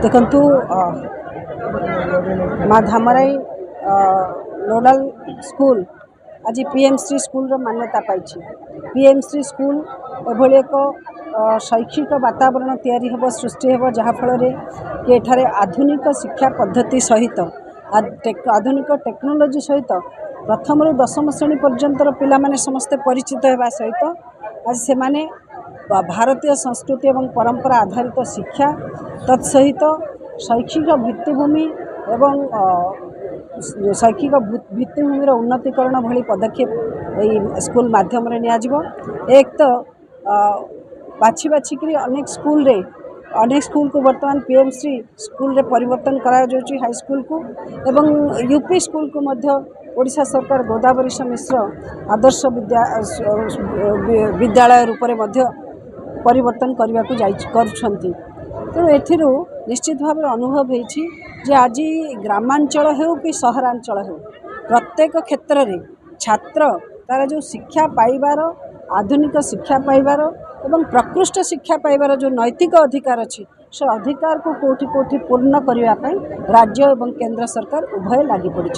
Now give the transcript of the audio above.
देखंतु माँ धामराई नोडाल स्कूल आज पीएमसी स्कूल रो मान्यता पाई। पीएमसी स्कूल एभली एक शैक्षिक वातावरण तैयारी हेब सृष्टि हेब जहाँफल कि एठारे आधुनिक शिक्षा पद्धति सहित आधुनिक टेक्नोलोजी सहित प्रथम रु दशम श्रेणी पर्यंतर पिला माने समस्ते परिचित होगा सहित आज से माने भारतीय संस्कृति एवं परंपरा आधारित शिक्षा तत्सहित शैक्षिक भित्तिभूमि एवं शैक्षिक भित्तिभूमि उन्नतीकरण भली पदक्षेप यही स्कूल माध्यम एक तो बाछी बाछिकी अनेक स्कूल को वर्तमान पीएमसी स्कूल रे परिवर्तन करा जाउची हाई स्कूल को एवं यूपी स्कूल को मध्य ओडिशा सरकार गोदावरी मिश्र आदर्श विद्यालय रूप में मध्य परिवर्तन करने को तेणु एथिरू निश्चित भाव अनुभव होती आज ग्रामांचल हो कि सहरांचल हो प्रत्येक क्षेत्र में छात्र तार जो शिक्षा पाइबार आधुनिक शिक्षा पाइबार एवं प्रकृष्ट शिक्षा पाइबार जो नैतिक अधिकार अच्छी से अधिकार को कोठी कोठी पूर्ण करने राज्य एवं केंद्र सरकार उभय लगी पड़ी।